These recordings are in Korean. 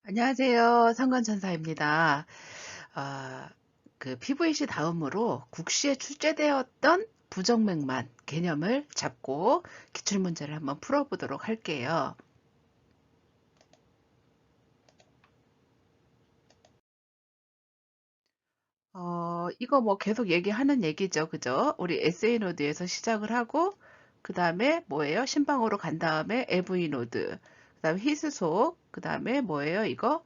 안녕하세요. 상관천사입니다. 아, PVC 다음으로 국시에 출제되었던 부정맥만 개념을 잡고 기출문제를 한번 풀어보도록 할게요. 이거 뭐 계속 얘기하는 얘기죠. 그죠? 우리 SA 노드에서 시작을 하고, 그 다음에 뭐예요? 신방으로 간 다음에 AV 노드, 그 다음에 히스속, 그 다음에 뭐예요? 이거?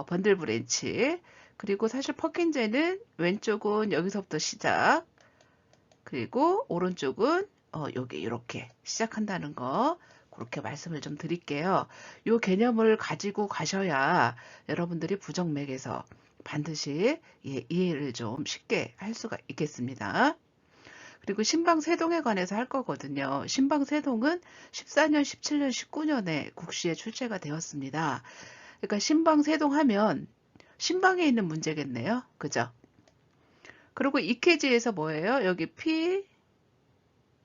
번들 브랜치. 그리고 사실 퍼킨제는 왼쪽은 여기서부터 시작, 그리고 오른쪽은 여기 이렇게 시작한다는 거, 그렇게 말씀을 좀 드릴게요. 이 개념을 가지고 가셔야 여러분들이 부정맥에서 반드시 이해를 좀 쉽게 할 수가 있겠습니다. 그리고 신방세동에 관해서 할 거거든요. 신방세동은 14년, 17년, 19년에 국시에 출제가 되었습니다. 그러니까 신방세동 하면 신방에 있는 문제겠네요. 그죠? 그리고 이케지에서 뭐예요? 여기 P,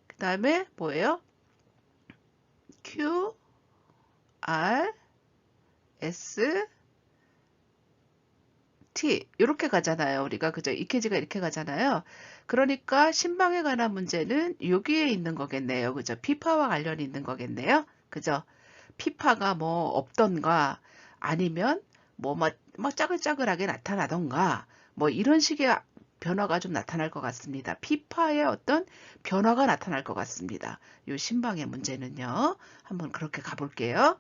그 다음에 뭐예요? Q, R, S, T 이렇게 가잖아요. 우리가 그죠? 이케지가 이렇게 가잖아요. 그러니까 신방에 관한 문제는 여기에 있는 거겠네요. 그죠? 피파와 관련이 있는 거겠네요. 그죠? 피파가 뭐 없던가 아니면 막 짜글짜글하게 나타나던가 뭐 이런 식의 변화가 좀 나타날 것 같습니다. 피파의 어떤 변화가 나타날 것 같습니다. 요 신방의 문제는요. 한번 그렇게 가볼게요.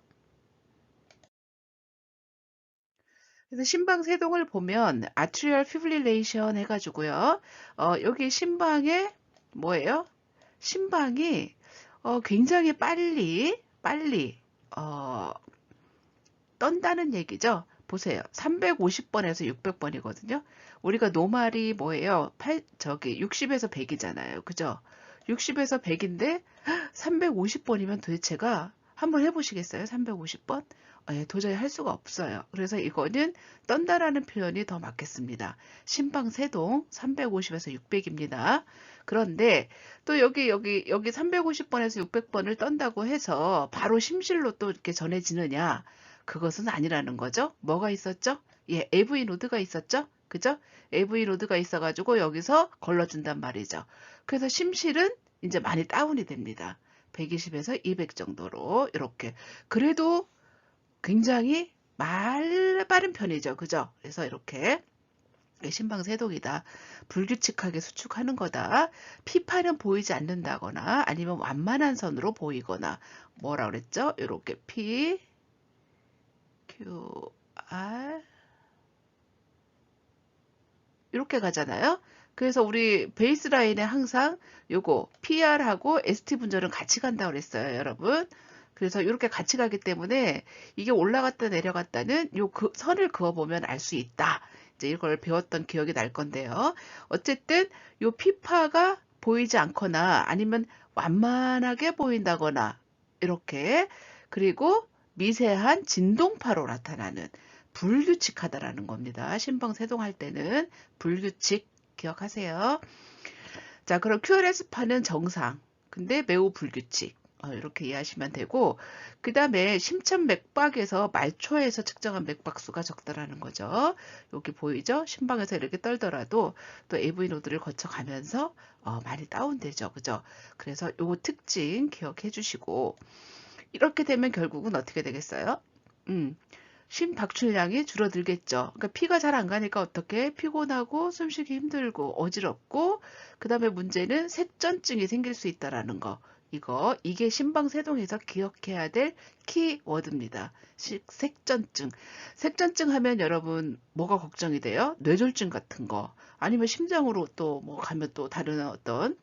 그래서 신방 세동을 보면 atrial fibrillation 해가지고요. 여기 신방에 뭐예요? 신방이 굉장히 빨리 어, 떤다는 얘기죠. 보세요. 350번에서 600번이거든요. 우리가 노말이 뭐예요? 60에서 100이잖아요. 그죠? 60에서 100인데 350번이면 도대체가 한번 해보시겠어요? 350번? 예, 도저히 할 수가 없어요. 그래서 이거는 떤다라는 표현이 더 맞겠습니다. 신방세동 350에서 600입니다. 그런데 또 여기 350번에서 600번을 떤다고 해서 바로 심실로 또 이렇게 전해지느냐? 그것은 아니라는 거죠. 뭐가 있었죠? 예, AV 노드가 있었죠? 그죠? AV 노드가 있어가지고 여기서 걸러준단 말이죠. 그래서 심실은 이제 많이 다운이 됩니다. 120에서 200 정도로 이렇게. 그래도 굉장히 빠른 편이죠. 그죠? 그래서 이렇게 신방세동이다. 불규칙하게 수축하는 거다. 피파는 보이지 않는다거나 아니면 완만한 선으로 보이거나 뭐라 그랬죠? 이렇게 P, Q, R 이렇게 가잖아요. 그래서 우리 베이스라인에 항상 요거 PR하고 ST 분절은 같이 간다고 그랬어요, 여러분. 그래서 이렇게 같이 가기 때문에 이게 올라갔다 내려갔다는 선을 그어보면 알 수 있다. 이제 이걸 배웠던 기억이 날 건데요. 어쨌든 요 피파가 보이지 않거나 아니면 완만하게 보인다거나 이렇게, 그리고 미세한 진동파로 나타나는, 불규칙하다라는 겁니다. 신방세동할 때는 불규칙 기억하세요. 자, 그럼 QRS파는 정상. 근데 매우 불규칙. 이렇게 이해하시면 되고, 그 다음에 심천 맥박에서 말초에서 측정한 맥박수가 적다라는 거죠. 여기 보이죠? 심방에서 이렇게 떨더라도 또 AV 노드를 거쳐가면서 많이 다운되죠. 그죠? 그래서 요 특징 기억해 주시고, 이렇게 되면 결국은 어떻게 되겠어요? 음, 심박출량이 줄어들겠죠. 그러니까 피가 잘 안 가니까 어떻게 피곤하고 숨쉬기 힘들고 어지럽고, 그 다음에 문제는 색전증이 생길 수 있다라는 거. 이게 심방세동에서 기억해야 될 키워드입니다. 색전증. 색전증 하면 여러분 뭐가 걱정이 돼요? 뇌졸중 같은 거. 아니면 심장으로 또 뭐 가면 또 다른 어떤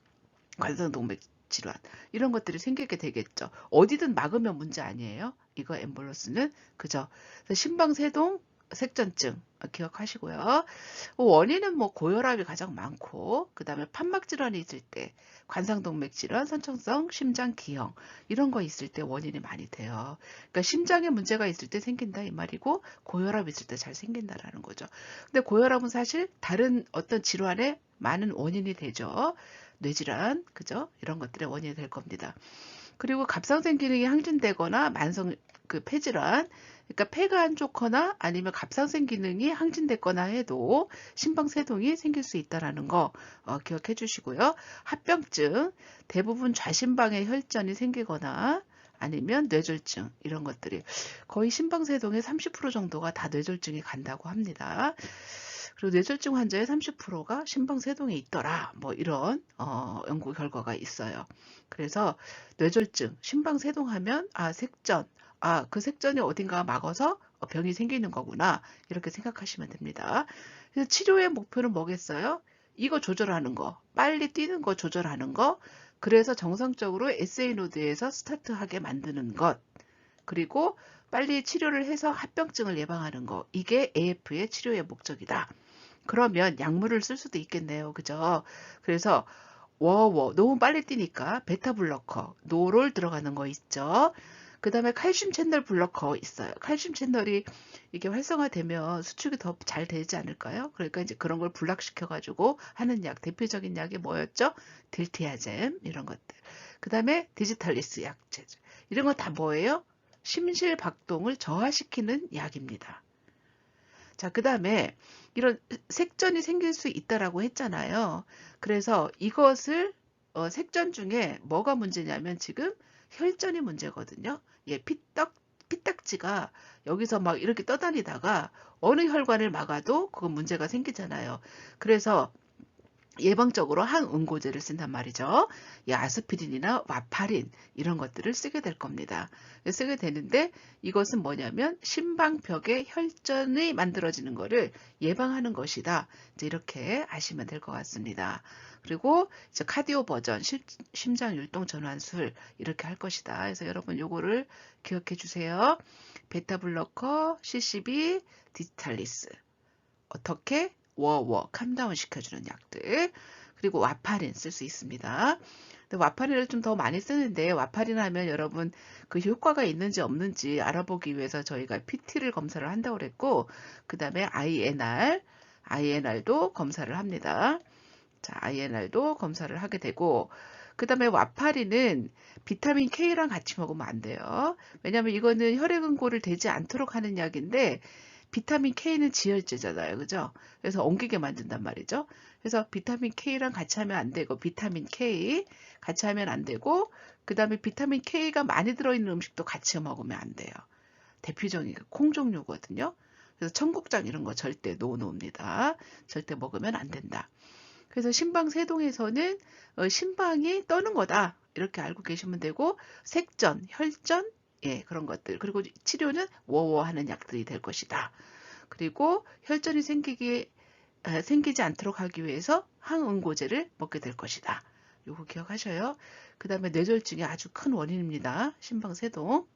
관성동맥 질환 이런 것들이 생기게 되겠죠. 어디든 막으면 문제 아니에요. 이거 엠볼러스는 그죠. 그래서 심방세동 색전증 기억하시고요. 원인은 뭐 고혈압이 가장 많고, 그 다음에 판막 질환이 있을 때 관상동맥 질환, 선천성 심장 기형 이런 거 있을 때 원인이 많이 돼요. 그러니까 심장에 문제가 있을 때 생긴다 이 말이고, 고혈압 있을 때 잘 생긴다라는 거죠. 근데 고혈압은 사실 다른 어떤 질환의 많은 원인이 되죠. 뇌질환, 그죠? 이런 것들의 원인이 될 겁니다. 그리고 갑상선 기능이 항진되거나 만성 폐질환, 그러니까 폐가 안 좋거나 아니면 갑상선 기능이 항진됐거나 해도 심방세동이 생길 수 있다라는 거 기억해 주시고요. 합병증, 대부분 좌심방에 혈전이 생기거나 아니면 뇌졸중 이런 것들이 거의 심방세동의 30% 정도가 다 뇌졸중이 간다고 합니다. 그리고 뇌졸중 환자의 30%가 심방세동에 있더라. 뭐 이런 연구 결과가 있어요. 그래서 뇌졸중, 심방세동하면 색전, 그 색전이 어딘가 막아서 병이 생기는 거구나. 이렇게 생각하시면 됩니다. 그래서 치료의 목표는 뭐겠어요? 이거 조절하는 거, 빨리 뛰는 거 조절하는 거, 그래서 정상적으로 SA 노드에서 스타트하게 만드는 것, 그리고 빨리 치료를 해서 합병증을 예방하는 거, 이게 AF의 치료의 목적이다. 그러면 약물을 쓸 수도 있겠네요. 그죠? 그래서 너무 빨리 뛰니까 베타블로커, 노롤 들어가는 거 있죠. 그 다음에 칼슘 채널 블로커 있어요. 칼슘 채널이 이게 활성화되면 수축이 더 잘 되지 않을까요? 그러니까 이제 그런 걸 블락시켜가지고 하는 약, 대표적인 약이 뭐였죠? 딜티아젬, 이런 것들. 그 다음에 디지탈리스 약제. 이런 거 다 뭐예요? 심실박동을 저하시키는 약입니다. 자, 그 다음에 이런 색전이 생길 수 있다라고 했잖아요. 그래서 이것을 색전 중에 뭐가 문제냐면 지금 혈전이 문제거든요. 피딱지가 여기서 막 이렇게 떠다니다가 어느 혈관을 막아도 그건 문제가 생기잖아요. 그래서 예방적으로 항응고제를 쓴단 말이죠. 아스피린이나 와파린 이런 것들을 쓰게 될 겁니다. 쓰게 되는데 이것은 뭐냐면 심방벽의 혈전이 만들어지는 것을 예방하는 것이다. 이제 이렇게 아시면 될 것 같습니다. 그리고 이제 카디오 버전, 심장 율동 전환술 이렇게 할 것이다. 그래서 여러분 요거를 기억해 주세요. 베타블로커, CCB, 디지탈리스. 어떻게? 캄다운 시켜주는 약들. 그리고 와파린 쓸 수 있습니다. 근데 와파린을 좀 더 많이 쓰는데 와파린 하면 여러분 그 효과가 있는지 없는지 알아보기 위해서 저희가 PT를 검사를 한다고 그랬고 그 다음에 INR도 검사를 합니다. 자, INR도 검사를 하게 되고 그 다음에 와파린은 비타민 K랑 같이 먹으면 안 돼요. 왜냐하면 이거는 혈액응고를 되지 않도록 하는 약인데 비타민 K는 지혈제잖아요. 그죠? 그래서 엉기게 만든단 말이죠. 그래서 비타민 K랑 같이 하면 안 되고 비타민 K 같이 하면 안 되고 그 다음에 비타민 K가 많이 들어있는 음식도 같이 먹으면 안 돼요. 대표적인 콩 종류거든요. 그래서 청국장 이런 거 절대 노노입니다. 절대 먹으면 안 된다. 그래서 심방세동에서는 심방이 떠는 거다. 이렇게 알고 계시면 되고 색전, 혈전 그런 것들. 그리고 치료는 하는 약들이 될 것이다. 그리고 혈전이 생기지 않도록 하기 위해서 항응고제를 먹게 될 것이다. 요거 기억하셔요. 그 다음에 뇌졸중의 아주 큰 원인입니다. 심방세동.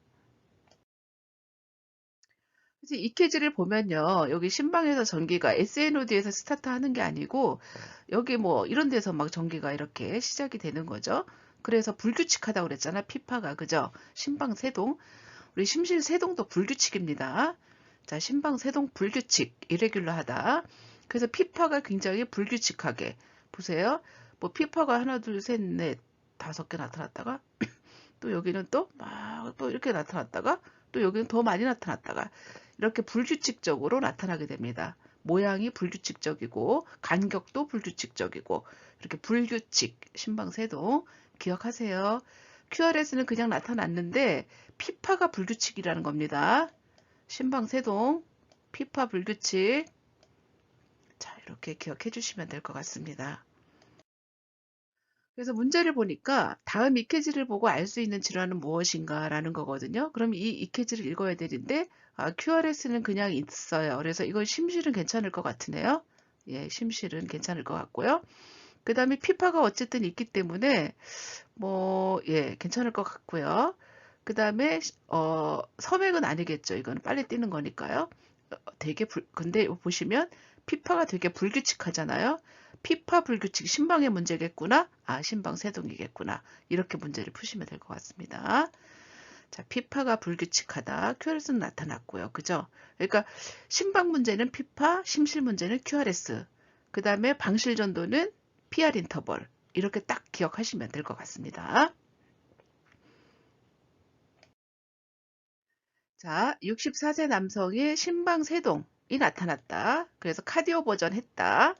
그래서 EKG를 보면요. 여기 심방에서 전기가 SNOD에서 스타트하는 게 아니고 여기 뭐 이런 데서 막 전기가 이렇게 시작이 되는 거죠. 그래서 불규칙하다고 그랬잖아. 피파가. 그죠? 심방세동. 우리 심실세동도 불규칙입니다. 자, 심방세동 불규칙. 이레귤러하다. 그래서 피파가 굉장히 불규칙하게. 보세요. 뭐 피파가 하나, 둘, 셋, 넷, 5개 나타났다가 또 여기는 또 막 또 이렇게 나타났다가 또 여기는 더 많이 나타났다가 이렇게 불규칙적으로 나타나게 됩니다. 모양이 불규칙적이고 간격도 불규칙적이고 이렇게 불규칙 심방세동 기억하세요. QRS는 그냥 나타났는데 피파가 불규칙이라는 겁니다. 심방세동 피파 불규칙. 자, 이렇게 기억해 주시면 될 것 같습니다. 그래서 문제를 보니까 다음 이케지를 보고 알 수 있는 질환은 무엇인가 라는 거거든요. 그럼 이 이케지를 읽어야 되는데 QRS는 그냥 있어요. 그래서 이건 심실은 괜찮을 것 같으네요. 심실은 괜찮을 것 같고요. 그 다음에 피파가 어쨌든 있기 때문에 괜찮을 것 같고요. 그 다음에 섬액은 아니겠죠. 이건 빨리 뛰는 거니까요. 근데 보시면 피파가 되게 불규칙하잖아요. 피파 불규칙, 심방의 문제겠구나. 심방세동이겠구나. 이렇게 문제를 푸시면 될 것 같습니다. 자, 피파가 불규칙하다. QRS는 나타났고요. 그죠? 그러니까 심방 문제는 피파, 심실 문제는 QRS. 그 다음에 방실 전도는 PR 인터벌. 이렇게 딱 기억하시면 될 것 같습니다. 자, 64세 남성의 심방세동이 나타났다. 그래서 카디오 버전 했다.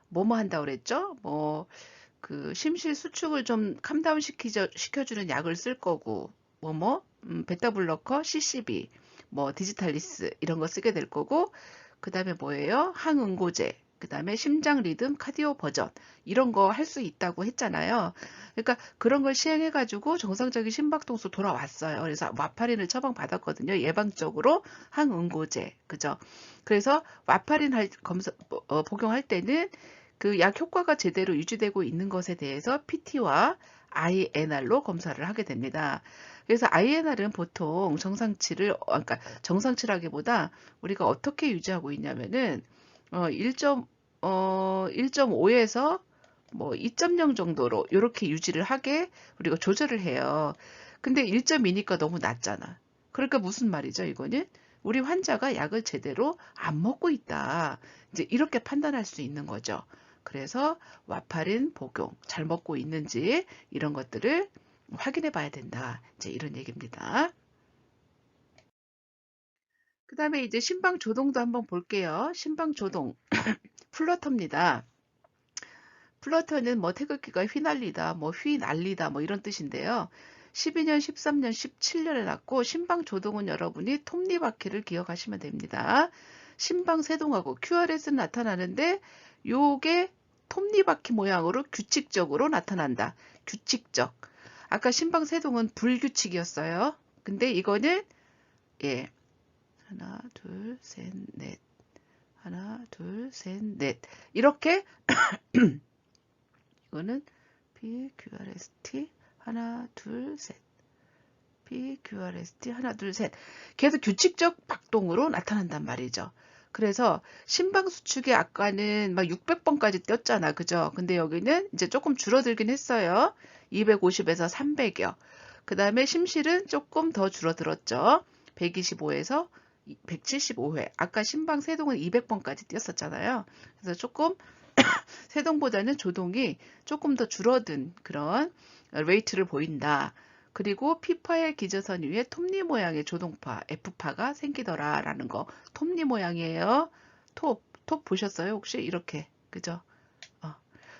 뭐뭐 한다고 그랬죠? 뭐 그 심실 수축을 좀 캄다운 시켜주는 약을 쓸 거고 베타블로커, CCB, 뭐 디지탈리스 이런 거 쓰게 될 거고, 그 다음에 뭐예요? 항응고제, 그 다음에 심장 리듬 카디오 버전 이런 거 할 수 있다고 했잖아요. 그러니까 그런 걸 시행해 가지고 정상적인 심박동수 돌아왔어요. 그래서 와파린을 처방받았거든요. 예방적으로 항응고제, 그죠? 그래서 와파린 복용할 때는 그 약 효과가 제대로 유지되고 있는 것에 대해서 PT와 INR로 검사를 하게 됩니다. 그래서 INR은 보통 그러니까 정상치라기보다 우리가 어떻게 유지하고 있냐면은 1.5에서 뭐 2.0 정도로 이렇게 유지를 하게 우리가 조절을 해요. 근데 1.2니까 너무 낮잖아. 그러니까 무슨 말이죠, 이거는? 우리 환자가 약을 제대로 안 먹고 있다. 이제 이렇게 판단할 수 있는 거죠. 그래서 와파린 복용 잘 먹고 있는지 이런 것들을 확인해 봐야 된다. 이제 이런 얘기입니다. 그 다음에 이제 심방 조동도 한번 볼게요. 심방 조동 플러터입니다. 플러터는 뭐 태극기가 휘날리다, 뭐 휘날리다, 뭐 이런 뜻인데요. 12년, 13년, 17년에 났고 심방 조동은 여러분이 톱니바퀴를 기억하시면 됩니다. 심방 세동하고 QRS는 나타나는데 요게 톱니바퀴 모양으로 규칙적으로 나타난다. 규칙적. 아까 심방 세동은 불규칙이었어요. 근데 이거는 예. 하나, 둘, 셋, 넷. 하나, 둘, 셋, 넷. 이렇게 이거는 PQRST 하나, 둘, 셋. PQRST 하나, 둘, 셋. 계속 규칙적 박동으로 나타난단 말이죠. 그래서 심방수축이 아까는 막 600번까지 떴잖아. 그죠? 근데 여기는 이제 조금 줄어들긴 했어요. 250에서 300여. 그 다음에 심실은 조금 더 줄어들었죠. 125에서 175회. 아까 심방 세동은 200번까지 뛰었었잖아요. 그래서 조금 세동보다는 조동이 조금 더 줄어든 그런 레이트를 보인다. 그리고 P파의 기저선 위에 톱니 모양의 조동파, F파가 생기더라라는 거. 톱니 모양이에요. 톱 보셨어요? 혹시 이렇게, 그죠?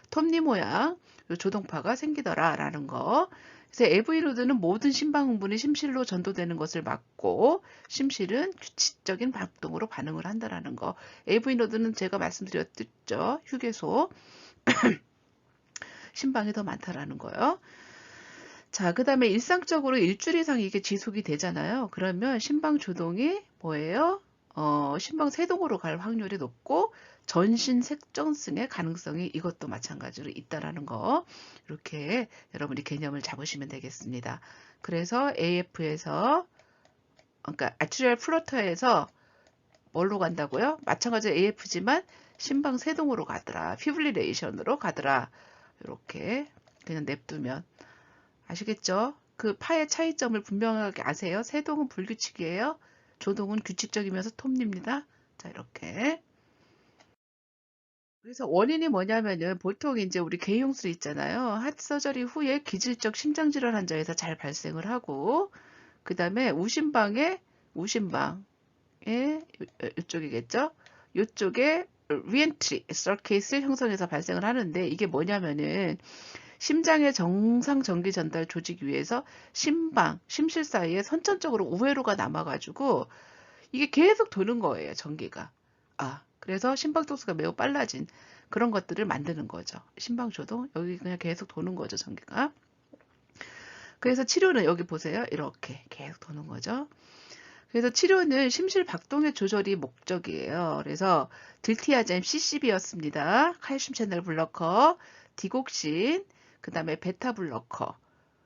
톱니 모양 조동파가 생기더라라는 거. 그래서 AV 노드는 모든 심방 흥분이 심실로 전도되는 것을 막고 심실은 규칙적인 박동으로 반응을 한다라는 거. AV 노드는 제가 말씀드렸죠. 휴게소. 심방이 더 많다라는 거요. 자, 그 다음에 일상적으로 일주일 이상 이게 지속이 되잖아요. 그러면 심방 조동이 뭐예요? 심방 세동으로 갈 확률이 높고 전신 색전승의 가능성이 이것도 마찬가지로 있다라는 거. 이렇게 여러분이 개념을 잡으시면 되겠습니다. 그래서 AF에서 그러니까 아트리얼 플러터에서 뭘로 간다고요? 마찬가지로 AF지만 심방 세동으로 가더라. 피블리레이션으로 가더라. 이렇게 그냥 냅두면 아시겠죠? 그 파의 차이점을 분명하게 아세요? 세동은 불규칙이에요. 조동은 규칙적이면서 톱니입니다. 자, 이렇게. 그래서 원인이 뭐냐면은 보통 이제 우리 개용술 있잖아요. 하트 서저리 후에 기질적 심장질환 환자에서 잘 발생을 하고, 그 다음에 우심방에 이쪽이겠죠? 이쪽에 리엔트리 서킷을 형성해서 발생을 하는데 이게 뭐냐면은 심장의 정상 전기 전달 조직 위에서 심실 사이에 선천적으로 우회로가 남아가지고 이게 계속 도는 거예요, 전기가. 그래서 심박동수가 매우 빨라진 그런 것들을 만드는 거죠. 심방조동, 여기 그냥 계속 도는 거죠, 전기가. 그래서 치료는 여기 보세요. 이렇게 계속 도는 거죠. 그래서 치료는 심실 박동의 조절이 목적이에요. 그래서 들티아젠 CCB였습니다. 칼슘 채널 블러커, 디곡신, 그 다음에 베타 블러커.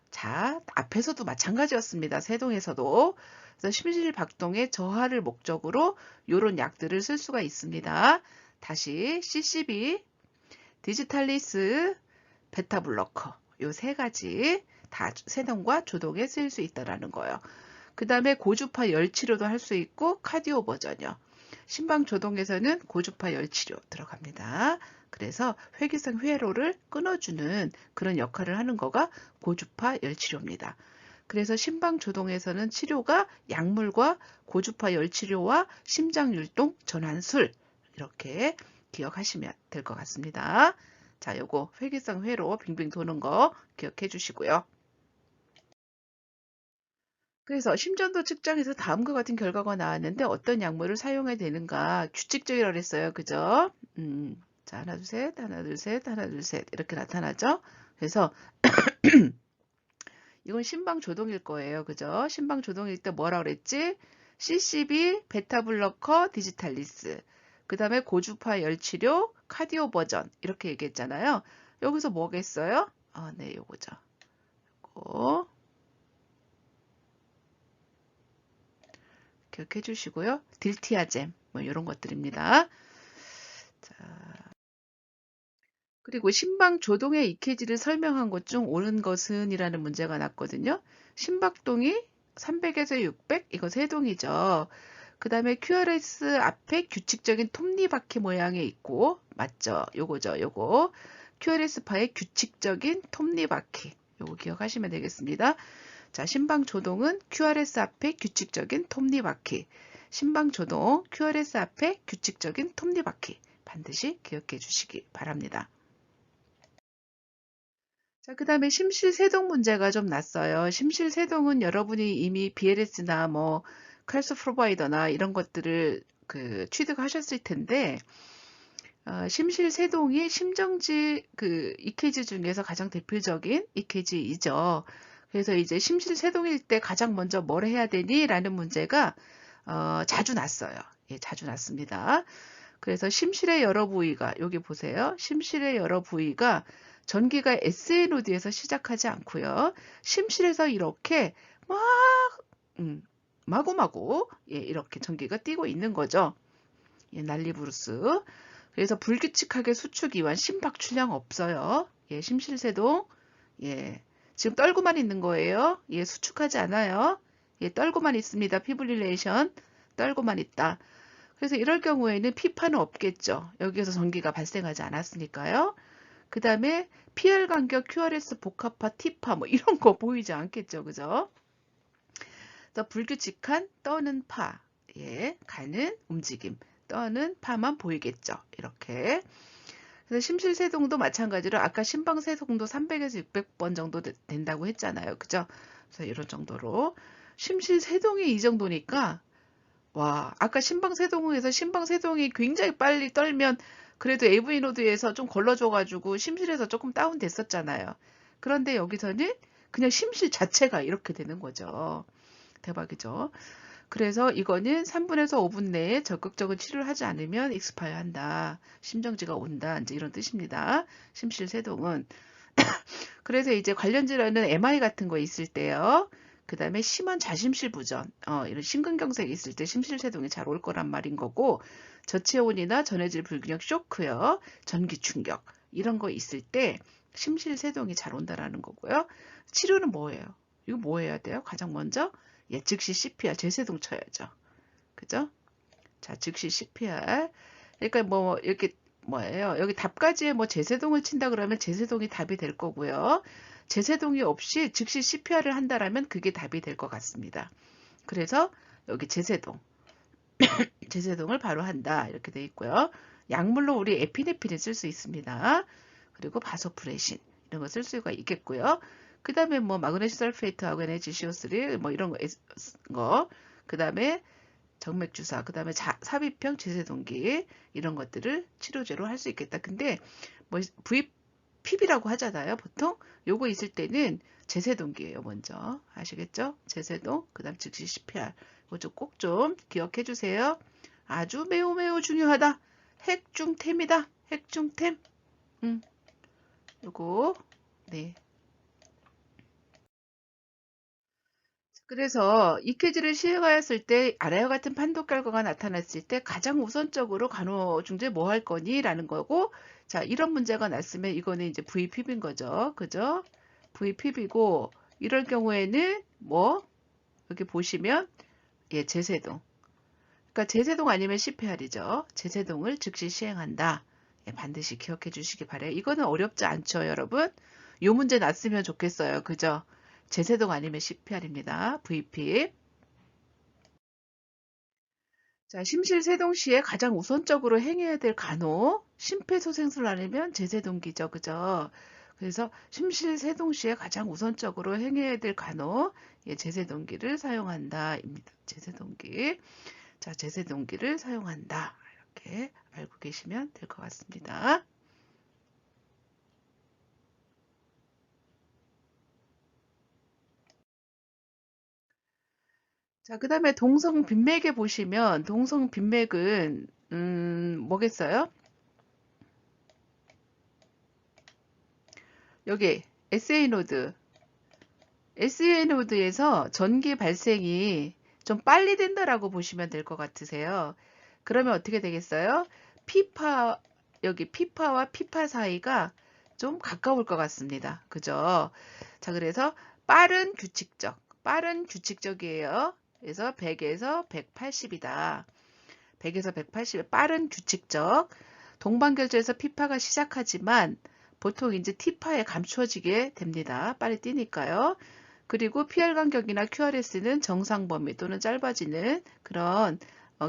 자, 앞에서도 마찬가지였습니다. 세동에서도. 그래서 심실 박동의 저하를 목적으로 이런 약들을 쓸 수가 있습니다. 다시 CCB, 디지탈리스, 베타 블러커. 요 세 가지 다 세동과 조동에 쓰일 수 있다는 거예요. 그 다음에 고주파 열치료도 할 수 있고 카디오 버전이요. 심방 조동에서는 고주파 열치료 들어갑니다. 그래서 회기성 회로를 끊어주는 그런 역할을 하는 거가 고주파 열치료입니다. 그래서 심방조동에서는 치료가 약물과 고주파 열치료와 심장율동 전환술 이렇게 기억하시면 될 것 같습니다. 자, 요거 회귀성 회로 빙빙 도는 거 기억해 주시고요. 그래서 심전도 측정에서 다음과 같은 결과가 나왔는데 어떤 약물을 사용해야 되는가 규칙적이라고 그랬어요. 그죠? 자, 하나, 둘, 셋, 하나, 둘, 셋, 하나, 둘, 셋 이렇게 나타나죠. 그래서 이건 심방조동일 거예요. 그죠? 심방조동일 때 뭐라 그랬지? CCB, 베타블로커, 디지탈리스. 그 다음에 고주파 열치료, 카디오 버전 이렇게 얘기했잖아요. 여기서 뭐겠어요? 아, 네, 요거죠. 요거 기억해 주시고요. 딜티아젬 뭐 이런 것들입니다. 자, 그리고 심방조동의 EKG를 설명한 것 중 옳은 것은 이라는 문제가 났거든요. 심박동이 300에서 600 이거 세동이죠. 그 다음에 QRS 앞에 규칙적인 톱니바퀴 모양이 있고 맞죠? 요거죠. 요거 QRS파의 규칙적인 톱니바퀴 요거 기억하시면 되겠습니다. 자, 심방조동은 QRS 앞에 규칙적인 톱니바퀴 심방조동 QRS 앞에 규칙적인 톱니바퀴 반드시 기억해 주시기 바랍니다. 자, 그 다음에 심실세동 문제가 좀 났어요. 심실세동은 여러분이 이미 BLS나 뭐 칼스 프로바이더나 이런 것들을 취득하셨을 텐데 심실세동이 심정지 EKG 중에서 가장 대표적인 EKG이죠. 그래서 이제 심실세동일 때 가장 먼저 뭘 해야 되니? 라는 문제가 자주 났어요. 예, 자주 났습니다. 그래서 심실의 여러 부위가 여기 보세요. 심실의 여러 부위가 전기가 SNOD에서 시작하지 않고요. 심실에서 이렇게 막 마구마구 예, 이렇게 전기가 뛰고 있는 거죠. 예, 난리부르스. 그래서 불규칙하게 수축 이완 심박 출량 없어요. 예, 심실세동. 예, 지금 떨고만 있는 거예요. 예, 수축하지 않아요. 예, 떨고만 있습니다. 피브릴레이션 떨고만 있다. 그래서 이럴 경우에는 피파는 없겠죠. 여기에서 전기가 발생하지 않았으니까요. 그 다음에 PR 간격, QRS 복합파, T파 뭐 이런 거 보이지 않겠죠. 그죠? 또 불규칙한 떠는 파, 예, 가는 움직임, 떠는 파만 보이겠죠. 이렇게. 그래서 심실세동도 마찬가지로 아까 심방세동도 300에서 600번 정도 된다고 했잖아요. 그죠? 그래서 이런 정도로 심실세동이 이 정도니까 와, 아까 심방세동에서 심방세동이 굉장히 빨리 떨면 그래도 AV노드에서 좀 걸러줘가지고 심실에서 조금 다운됐었잖아요. 그런데 여기서는 그냥 심실 자체가 이렇게 되는 거죠. 대박이죠. 그래서 이거는 3분에서 5분 내에 적극적인 치료를 하지 않으면 익스파이어 한다. 심정지가 온다. 이제 이런 뜻입니다. 심실세동은. 그래서 이제 관련 질환은 MI 같은 거 있을 때요. 그 다음에 심한 자심실 부전, 이런 심근경색이 있을 때 심실세동이 잘 올 거란 말인 거고, 저체온이나 전해질 불균형 쇼크요, 전기 충격, 이런 거 있을 때 심실세동이 잘 온다라는 거고요. 치료는 뭐예요? 이거 뭐 해야 돼요? 가장 먼저? 예, 즉시 CPR, 제세동 쳐야죠. 그죠? 자, 즉시 CPR. 그러니까 뭐, 이렇게, 뭐예요? 여기 답까지에 뭐 제세동을 친다 그러면 제세동이 답이 될 거고요. 제세동이 없이 즉시 CPR을 한다라면 그게 답이 될 것 같습니다. 그래서 여기 제세동, 제세동을 바로 한다 이렇게 돼 있고요. 약물로 우리 에피네프린 쓸 수 있습니다. 그리고 바소프레신 이런 거 쓸 수가 있겠고요. 그 다음에 뭐 마그네슘 설페이트하고 NaCO3 뭐 이런 거, 그 다음에 정맥주사, 그 다음에 삽입형 제세동기 이런 것들을 치료제로 할 수 있겠다. 근데 뭐 VPB라고 하잖아요. 보통 요거 있을 때는 제세동기예요. 먼저 아시겠죠? 제세동, 그 다음 즉시 CPR 이거 꼭 좀 기억해 주세요. 아주 매우 매우 중요하다. 핵중템이다. 핵중템. 요거 네. 그래서 EKG를 시행하였을 때 아래와 같은 판독 결과가 나타났을 때 가장 우선적으로 간호중재 뭐 할 거니? 라는 거고, 자, 이런 문제가 났으면 이거는 이제 VPB인 거죠. 그죠? VPB고, 이럴 경우에는 뭐, 여기 보시면, 예, 제세동. 그러니까 제세동 아니면 CPR이죠. 제세동을 즉시 시행한다. 예, 반드시 기억해 주시기 바래요. 이거는 어렵지 않죠, 여러분? 요 문제 났으면 좋겠어요. 그죠? 제세동 아니면 CPR입니다. VP. 자, 심실세동 시에 가장 우선적으로 행해야 될 간호, 심폐소생술 아니면 제세동기죠. 그죠? 그래서 심실세동 시에 가장 우선적으로 행해야 될 간호, 예, 제세동기를 사용한다. 입니다. 제세동기. 자, 제세동기를 사용한다. 이렇게 알고 계시면 될 것 같습니다. 자, 그 다음에 동성빈맥에 보시면 동성빈맥은 뭐겠어요? 여기 SA 노드, SA 노드에서 전기 발생이 좀 빨리 된다라고 보시면 될 것 같으세요. 그러면 어떻게 되겠어요? 피파, 여기 피파와 피파 사이가 좀 가까울 것 같습니다. 그죠? 자, 그래서 빠른 규칙적이에요. 그래서 100에서 180이다. 100에서 180의 빠른 규칙적. 동반결제에서 피파가 시작하지만 보통 이제 T파에 감추어지게 됩니다. 빨리 뛰니까요. 그리고 PR 간격이나 QRS는 정상 범위 또는 짧아지는 그런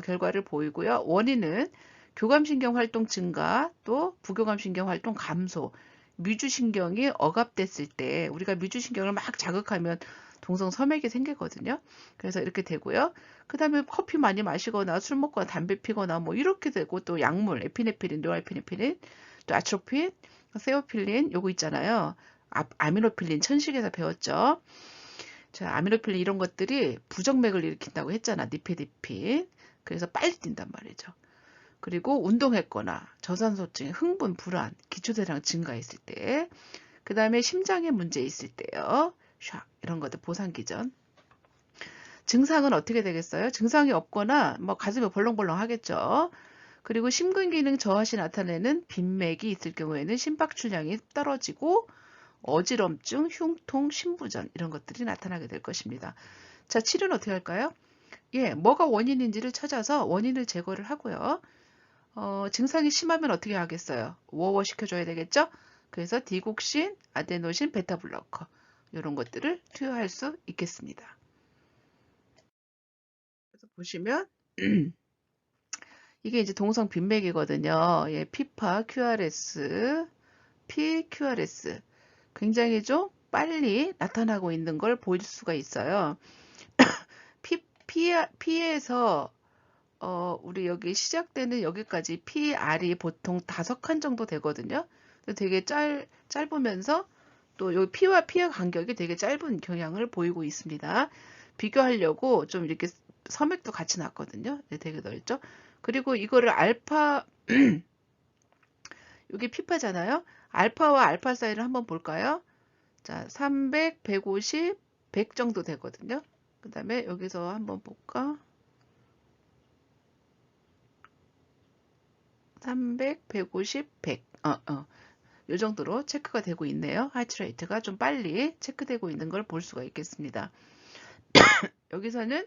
결과를 보이고요. 원인은 교감신경 활동 증가, 또 부교감신경 활동 감소, 미주신경이 억압됐을 때 우리가 미주신경을 막 자극하면 동성 섬액이 생기거든요. 그래서 이렇게 되고요. 그 다음에 커피 많이 마시거나 술 먹거나 담배 피거나 뭐 이렇게 되고 또 약물, 에피네프린, 노알피네프린, 또 아트로핀, 세오필린 요거 있잖아요. 아미노필린 천식에서 배웠죠. 자, 아미노필린 이런 것들이 부정맥을 일으킨다고 했잖아. 니페디핀. 그래서 빨리 뛴단 말이죠. 그리고 운동했거나 저산소증, 흥분, 불안, 기초대사량 증가했을 때, 그 다음에 심장에 문제 있을 때요. 샥 이런 것들 보상기전. 증상은 어떻게 되겠어요? 증상이 없거나 뭐 가슴이 벌렁벌렁 하겠죠. 그리고 심근기능 저하시 나타내는 빈맥이 있을 경우에는 심박출량이 떨어지고 어지럼증, 흉통, 심부전 이런 것들이 나타나게 될 것입니다. 자, 치료는 어떻게 할까요? 예, 뭐가 원인인지를 찾아서 원인을 제거를 하고요. 증상이 심하면 어떻게 하겠어요? 워워 시켜줘야 되겠죠? 그래서 디곡신, 아데노신, 베타블로커 이런 것들을 투여할 수 있겠습니다. 그래서 보시면 이게 이제 동성 빈맥이거든요. 예, 피파, QRS, PQRS 굉장히 좀 빨리 나타나고 있는 걸 볼 수가 있어요. P에서 우리 여기 시작되는 여기까지 PR이 보통 5칸 정도 되거든요. 되게 짧으면서 또 여기 P와 P의 간격이 되게 짧은 경향을 보이고 있습니다. 비교하려고 좀 이렇게 섬액도 같이 놨거든요. 네, 되게 넓죠. 그리고 이거를 알파 여기 피파잖아요. 알파와 알파 사이를 한번 볼까요? 자, 300, 150, 100 정도 되거든요. 그 다음에 여기서 한번 볼까? 300, 150, 100. 이 정도로 체크가 되고 있네요. 하이트레이트가 좀 빨리 체크되고 있는 걸 볼 수가 있겠습니다. 여기서는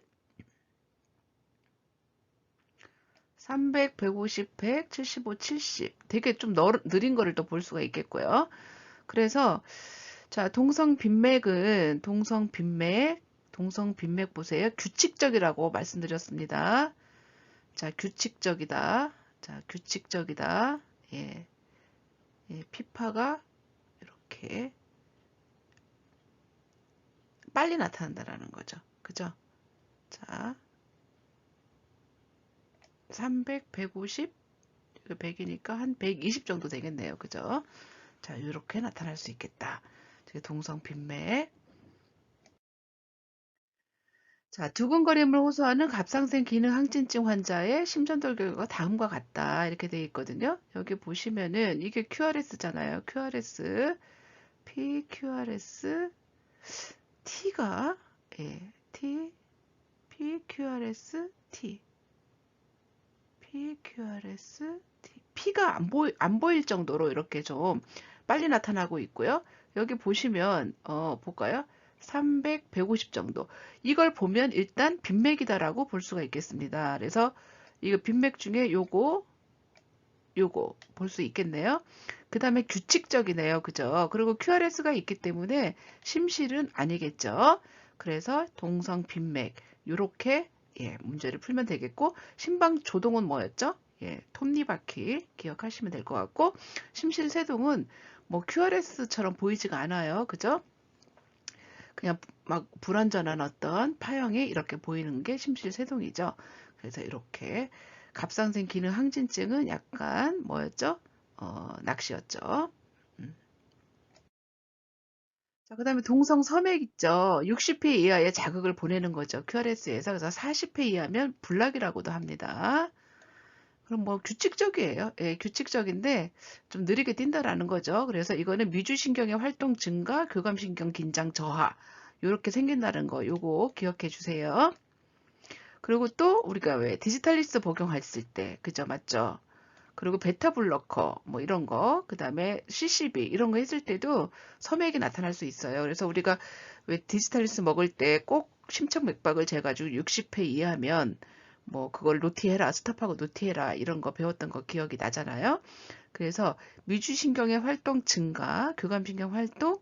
300, 150, 100, 75, 70 되게 좀 느린 거를 또 볼 수가 있겠고요. 그래서 자, 동성빈맥 보세요. 규칙적이라고 말씀드렸습니다. 자, 규칙적이다. 자, 규칙적이다. 예, 예, 피파가 이렇게 빨리 나타난다라는 거죠. 그죠? 자, 300, 150, 100이니까 한 120 정도 되겠네요. 그죠? 자, 이렇게 나타날 수 있겠다. 동성빈맥. 자, 두근거림을 호소하는 갑상선 기능 항진증 환자의 심전도 결과가 다음과 같다. 이렇게 되어 있거든요. 여기 보시면은 이게 QRS잖아요. QRS, PQRS, T가 예, T, PQRS, T, PQRS, T. P가 안 보일 정도로 이렇게 좀 빨리 나타나고 있고요. 여기 보시면 볼까요? 300, 150 정도. 이걸 보면 일단 빈맥이다라고 볼 수가 있겠습니다. 그래서 이거 빈맥 중에 요거 요거 볼 수 있겠네요. 그 다음에 규칙적이네요. 그죠? 그리고 QRS가 있기 때문에 심실은 아니겠죠. 그래서 동성 빈맥 요렇게 예, 문제를 풀면 되겠고 심방 조동은 뭐였죠? 예, 톱니바퀴 기억하시면 될 것 같고 심실세동은 뭐 QRS처럼 보이지가 않아요. 그죠? 그냥 막 불완전한 어떤 파형이 이렇게 보이는 게 심실세동이죠. 그래서 이렇게 갑상선 기능 항진증은 약간 뭐였죠? 낚시였죠. 자, 그 다음에 동성 섬액 있죠. 60회 이하의 자극을 보내는 거죠. QRS에서. 그래서 40회 이하면 불락이라고도 합니다. 그럼 뭐 규칙적이에요. 예, 규칙적인데 좀 느리게 뛴다라는 거죠. 그래서 이거는 미주신경의 활동 증가, 교감신경 긴장 저하. 요렇게 생긴다는 거 요거 기억해 주세요. 그리고 또 우리가 왜 디지털리스 복용했을 때 그죠? 맞죠? 그리고 베타 블로커 뭐 이런 거, 그다음에 CCB 이런 거 했을 때도 섬액이 나타날 수 있어요. 그래서 우리가 왜 디지털리스 먹을 때 꼭 심척맥박을 재가지고 60회 이하면 뭐 그걸 노티해라, 스탑하고 노티해라 이런 거 배웠던 거 기억이 나잖아요. 그래서 미주신경의 활동 증가, 교감신경 활동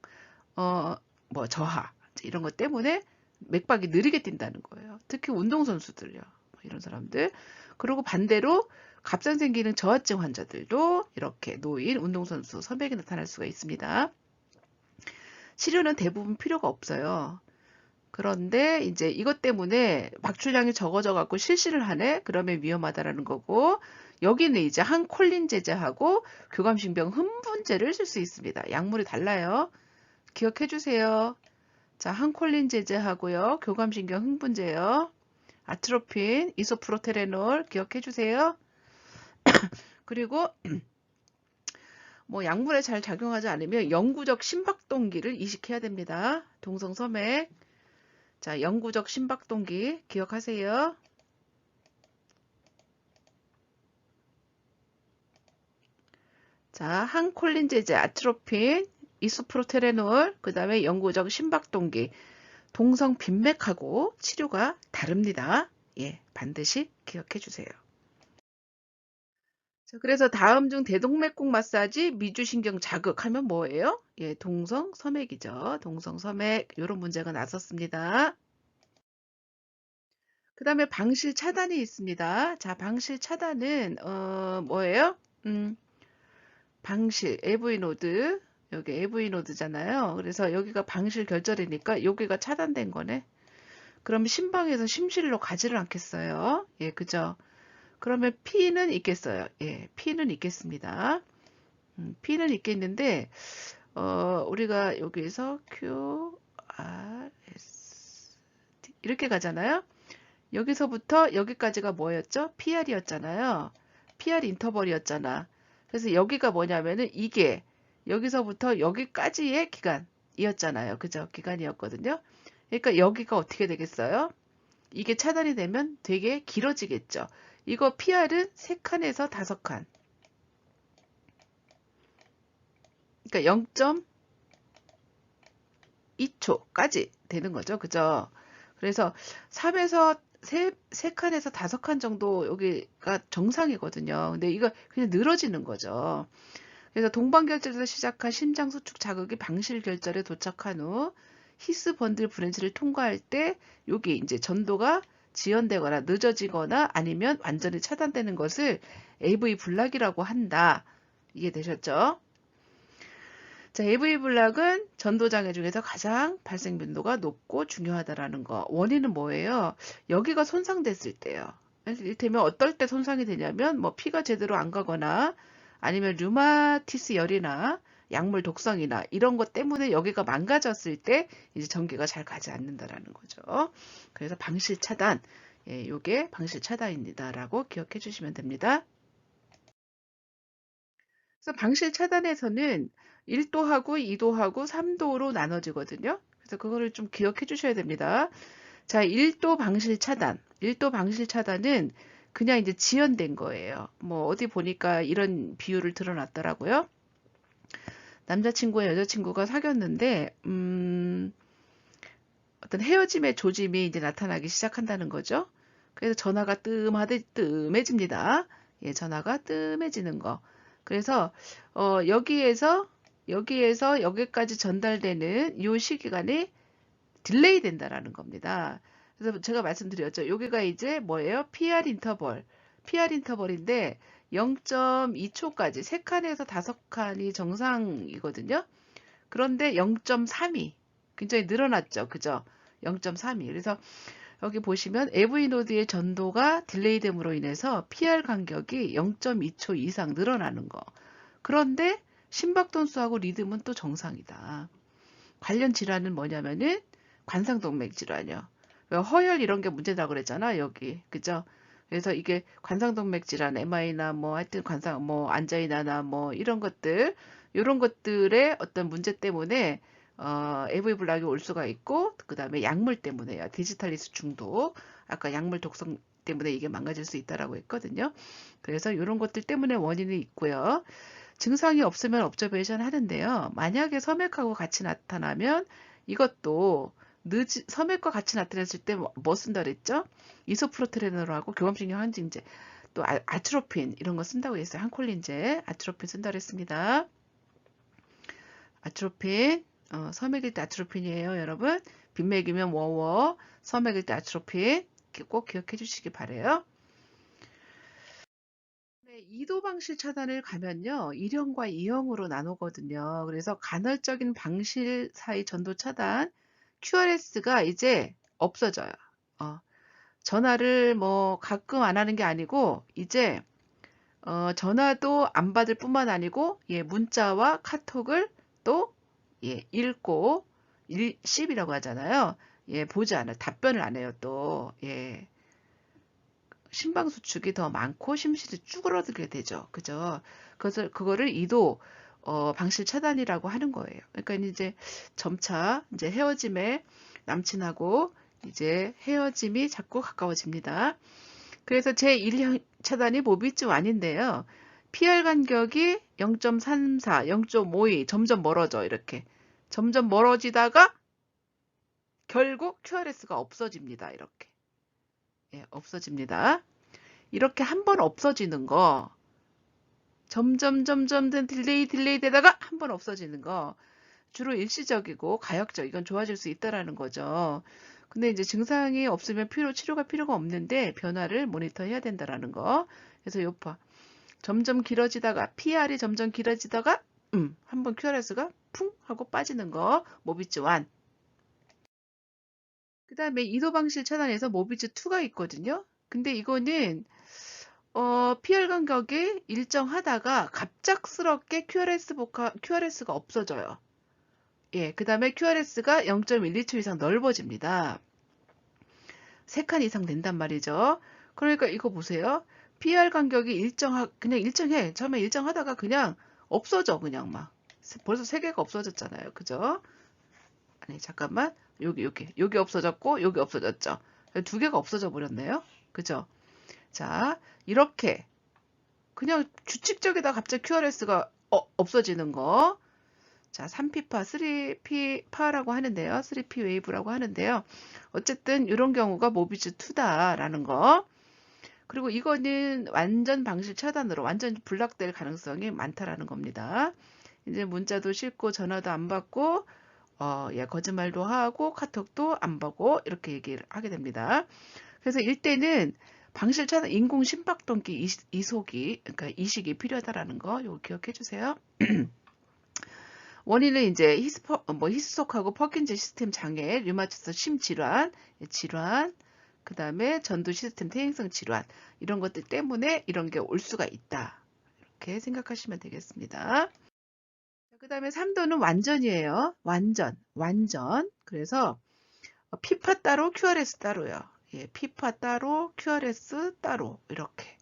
뭐 저하 이런 것 때문에 맥박이 느리게 뛴다는 거예요. 특히 운동선수들요. 이런 사람들. 그리고 반대로 갑상선 기능 저하증 환자들도 이렇게 노인, 운동선수, 선백이 나타날 수가 있습니다. 치료는 대부분 필요가 없어요. 그런데 이제 이것 때문에 박출량이 적어져 갖고 실시를 하네? 그러면 위험하다라는 거고, 여기는 이제 항콜린 제제하고 교감신경 흥분제를 쓸 수 있습니다. 약물이 달라요. 기억해 주세요. 자, 항콜린 제제하고요. 교감신경 흥분제요. 아트로핀, 이소프로테레놀 기억해 주세요. 그리고 뭐 약물에 잘 작용하지 않으면 영구적 심박동기를 이식해야 됩니다. 동성섬액. 자, 영구적 심박동기 기억하세요. 자, 항콜린제제, 아트로핀, 이소프로테레놀, 그 다음에 영구적 심박동기. 동성 빈맥하고 치료가 다릅니다. 예, 반드시 기억해 주세요. 자, 그래서 다음 중 대동맥국 마사지 미주신경 자극하면 뭐예요? 예, 동성섬액이죠. 동성섬액 이런 문제가 나섰습니다. 그 다음에 방실 차단이 있습니다. 자, 방실 차단은 뭐예요? 방실 AV 노드 여기 AV 노드잖아요. 그래서 여기가 방실 결절이니까 여기가 차단된 거네. 그럼 심방에서 심실로 가지를 않겠어요. 예, 그죠? 그러면 P는 있겠어요. 예, P는 있겠습니다. P는 있겠는데 우리가 여기서 Q, R, S, T 이렇게 가잖아요. 여기서부터 여기까지가 뭐였죠? PR이었잖아요. PR 인터벌이었잖아. 그래서 여기가 뭐냐면은 이게 여기서부터 여기까지의 기간이었잖아요. 그죠? 기간이었거든요. 그러니까 여기가 어떻게 되겠어요? 이게 차단이 되면 되게 길어지겠죠. 이거 PR은 3칸에서 5칸. 그러니까 0.2초까지 되는 거죠. 그죠? 그래서 3에서 3칸에서 5칸 정도 여기가 정상이거든요. 근데 이거 그냥 늘어지는 거죠. 그래서 동방결절에서 시작한 심장수축 자극이 방실결절에 도착한 후 히스 번들 브랜치를 통과할 때 여기 이제 전도가 지연되거나 늦어지거나 아니면 완전히 차단되는 것을 AV 블락이라고 한다. 이해되셨죠? 자, AV 블락은 전도장애 중에서 가장 발생 빈도가 높고 중요하다라는 거. 원인은 뭐예요? 여기가 손상됐을 때요. 이를테면 어떨 때 손상이 되냐면 뭐 피가 제대로 안 가거나 아니면 류마티스 열이나 약물 독성이나 이런 것 때문에 여기가 망가졌을 때 이제 전기가 잘 가지 않는다라는 거죠. 그래서 방실 차단, 예, 요게 방실 차단입니다라고 기억해 주시면 됩니다. 그래서 방실 차단에서는 1도하고 2도하고 3도로 나눠지거든요. 그래서 그거를 좀 기억해 주셔야 됩니다. 자, 1도 방실 차단. 1도 방실 차단은 그냥 이제 지연된 거예요. 뭐 어디 보니까 이런 비율을 드러났더라고요. 남자친구와 여자친구가 사귀었는데 어떤 헤어짐의 조짐이 이제 나타나기 시작한다는 거죠. 그래서 전화가 뜸하듯 뜸해집니다. 예, 전하가 뜸해지는 거. 그래서 여기에서 여기까지 전달되는 요 시기간이 딜레이 된다라는 겁니다. 그래서 제가 말씀드렸죠. 여기가 이제 뭐예요? PR 인터벌인데 0.2초까지 3칸에서 5칸이 정상이거든요. 그런데 0.32 굉장히 늘어났죠. 그죠? 0.32. 그래서 여기 보시면 AV 노드의 전도가 딜레이됨으로 인해서 PR 간격이 0.2초 이상 늘어나는 거. 그런데 심박동수하고 리듬은 또 정상이다. 관련 질환은 뭐냐면은 관상동맥 질환이요. 허혈 이런 게 문제라고 그랬잖아, 여기. 그죠? 그래서 이게 관상동맥 질환, MI나 뭐 하여튼 관상, 뭐 안자이나나 뭐 이런 것들, 이런 것들의 어떤 문제 때문에 AV 블락이 올 수가 있고, 그 다음에 약물 때문에요. 디지탈리스 중독. 아까 약물 독성 때문에 이게 망가질 수 있다라고 했거든요. 그래서 이런 것들 때문에 원인이 있고요. 증상이 없으면 옵저베이션 하는데요. 만약에 섬액하고 같이 나타나면 이것도 섬액과 같이 나타났을 때 뭐 쓴다 그랬죠? 이소프로트레놀하고 교감신경 항진제, 또 아트로핀 이런 거 쓴다고 했어요. 항콜린제, 아트로핀 쓴다 그랬습니다. 아트로핀, 섬액일 때 아트로핀이에요, 여러분. 빈맥이면 워워, 섬액일 때 아트로핀 꼭 기억해 주시기 바래요. 네, 2도 방실 차단을 가면요, 1형과 2형으로 나누거든요. 그래서 간헐적인 방실 사이 전도 차단, QRS가 이제 없어져요. 전화를 뭐 가끔 안 하는 게 아니고, 이제, 전화도 안 받을 뿐만 아니고, 예, 문자와 카톡을 또, 예, 읽고, 일십이라고 하잖아요. 예, 보지 않아요. 답변을 안 해요, 또. 예. 심방수축이 더 많고 심실이 쭈그러들게 되죠. 그죠? 그거를 2도 방실 차단이라고 하는 거예요. 그러니까 이제 점차 이제 헤어짐에 남친하고 이제 헤어짐이 자꾸 가까워집니다. 그래서 제1형 차단이 모비즈 완인데요. PR 간격이 0.34, 0.52 점점 멀어져 이렇게. 점점 멀어지다가 결국 QRS가 없어집니다. 이렇게. 예, 없어집니다. 이렇게 한 번 없어지는 거, 점점 딜레이 되다가 한 번 없어지는 거, 주로 일시적이고 가역적, 이건 좋아질 수 있다라는 거죠. 근데 이제 증상이 없으면 치료가 필요가 없는데 변화를 모니터해야 된다라는 거. 그래서 요파 점점 길어지다가 PR이 점점 길어지다가 한번 QRS가 풍 하고 빠지는 거, 모비즈 1. 그 다음에 이도 방실 차단에서 모비즈 2가 있거든요. 근데 이거는 PR 간격이 일정하다가 갑작스럽게 QRS가 없어져요. 예, 그 다음에 QRS가 0.12초 이상 넓어집니다. 3칸 이상 된단 말이죠. 그러니까 이거 보세요. PR 간격이 그냥 일정해. 처음에 일정하다가 그냥 없어져. 그냥 막. 벌써 3개가 없어졌잖아요. 그죠? 아니, 잠깐만. 여기 없어졌고, 여기 없어졌죠. 2개가 없어져 버렸네요. 그죠? 자, 이렇게 그냥 규칙적이다 갑자기 QRS가 없어지는 거. 자, 3P파, 3P파라고 하는데요. 3P 웨이브라고 하는데요. 어쨌든 이런 경우가 모비즈 2다라는 거. 그리고 이거는 완전 방실 차단으로 완전 블락될 가능성이 많다라는 겁니다. 이제 문자도 싣고 전화도 안 받고 예, 거짓말도 하고 카톡도 안 보고 이렇게 얘기를 하게 됩니다. 그래서 일대는 방실 차단 인공 심박동기 이속이 그러니까 이식이 필요하다라는 거 이거 기억해 주세요. 원인은 이제 히스속하고 퍼킨즈 시스템 장애, 류마티스 심질환, 그 다음에 전두 시스템 퇴행성 질환 이런 것들 때문에 이런 게 올 수가 있다. 이렇게 생각하시면 되겠습니다. 그 다음에 3도는 완전이에요. 완전. 그래서 피파 따로, QRS 따로요. 예, 피파 따로, QRS 따로 이렇게.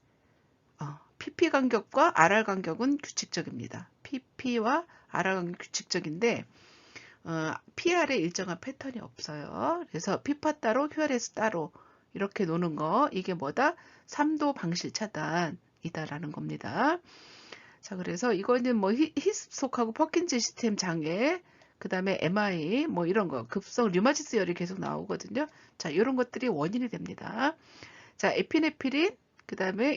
PP 간격과 RR 간격은 규칙적입니다. PP와 RR 간격 규칙적인데 PR에 일정한 패턴이 없어요. 그래서 피파 따로, QRS 따로 이렇게 노는 거 이게 뭐다? 3도 방실 차단이다라는 겁니다. 자, 그래서 이거는 뭐 히스속하고 퍼킨즈 시스템 장애, 그 다음에 MI 뭐 이런 거 급성 류마티스 열이 계속 나오거든요. 자, 이런 것들이 원인이 됩니다. 자, 에피네피린, 그 다음에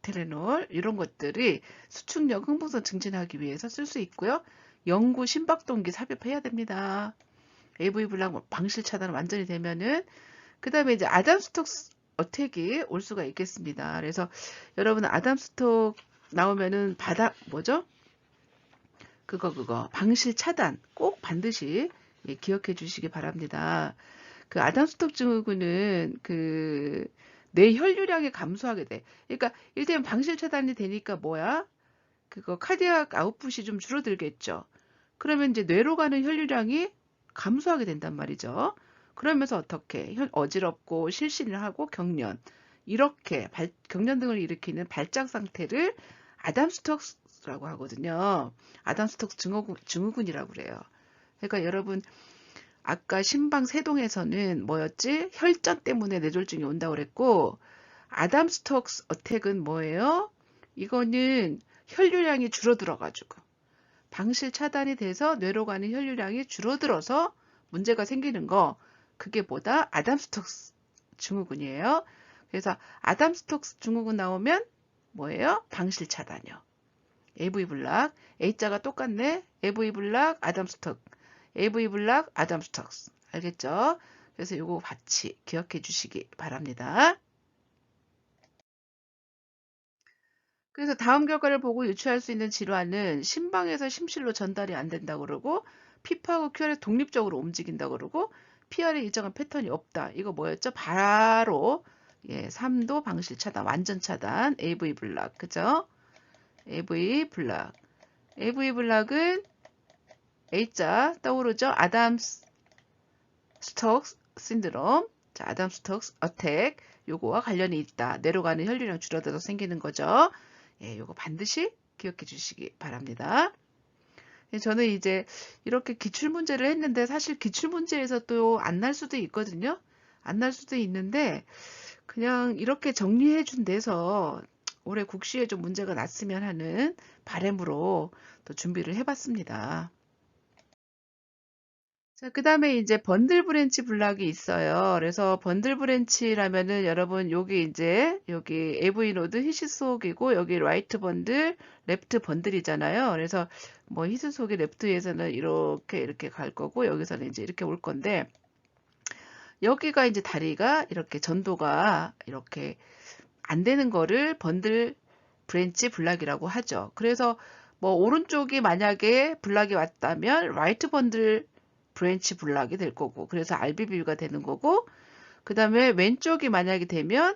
테레놀 이런 것들이 수축력, 흥분성 증진하기 위해서 쓸 수 있고요. 영구 심박동기 삽입해야 됩니다. AV 블락 방실 차단 완전히 되면은 그 다음에 이제 아담스톡 어택이 올 수가 있겠습니다. 그래서 여러분 아담스톡 나오면은 뭐죠? 그거 방실 차단 꼭 반드시 기억해 주시기 바랍니다. 그 아담스톡 증후군은 내 혈류량이 감소하게 돼. 그러니까 일단 방실 차단이 되니까 뭐야? 그거 카디악 아웃풋이 좀 줄어들겠죠. 그러면 이제 뇌로 가는 혈류량이 감소하게 된단 말이죠. 그러면서 어떻게 어지럽고 실신을 하고 경련 이렇게 경련 등을 일으키는 발작 상태를 아담스톡스라고 하거든요. 아담스톡스 증후군이라고 그래요. 그러니까 여러분 아까 심방세동에서는 뭐였지? 혈전 때문에 뇌졸중이 온다고 그랬고 아담스톡스 어택은 뭐예요? 이거는 혈류량이 줄어들어가지고 방실 차단이 돼서 뇌로 가는 혈류량이 줄어들어서 문제가 생기는 거 그게 뭐다? 아담스톡스 증후군이에요. 그래서 아담스톡스 증후군 나오면 뭐예요? 방실 차단이요. AV 블락 A자가 똑같네. AV 블락 아담스톡 AV 블락 아담스톡스 알겠죠? 그래서 이거 같이 기억해 주시기 바랍니다. 그래서 다음 결과를 보고 유추할 수 있는 질환은 심방에서 심실로 전달이 안 된다고 그러고 피파하고 QR이 독립적으로 움직인다고 그러고 PR의 일정한 패턴이 없다. 이거 뭐였죠? 바로 3도 방실 차단, 완전 차단, AV 블락, 그죠? AV 블락. AV 블락은 A자 떠오르죠? 아담스 스톡스 신드롬. 자, 아담스 스톡스 어택. 요거와 관련이 있다. 내려가는 혈류량 줄어들어서 생기는 거죠. 요거 반드시 기억해 주시기 바랍니다. 저는 이제 이렇게 기출문제를 했는데 사실 기출문제에서 또 안 날 수도 있거든요. 안 날 수도 있는데 그냥 이렇게 정리해 준 데서 올해 국시에 좀 문제가 났으면 하는 바람으로 또 준비를 해봤습니다. 자, 그 다음에 이제 번들 브랜치 블락이 있어요. 그래서 번들 브랜치라면은 여러분 여기 AV 노드 히스 속이고 여기 라이트 번들, 레프트 번들이잖아요. 그래서 뭐 히스 속이 레프트에서는 이렇게 갈 거고 여기서는 이제 이렇게 올 건데 여기가 이제 다리가 이렇게 전도가 이렇게 안 되는 거를 번들 브랜치 블락이라고 하죠. 그래서 뭐 오른쪽이 만약에 블락이 왔다면 라이트 번들 브랜치 블락이 될 거고 그래서 RBB가 되는 거고 그 다음에 왼쪽이 만약에 되면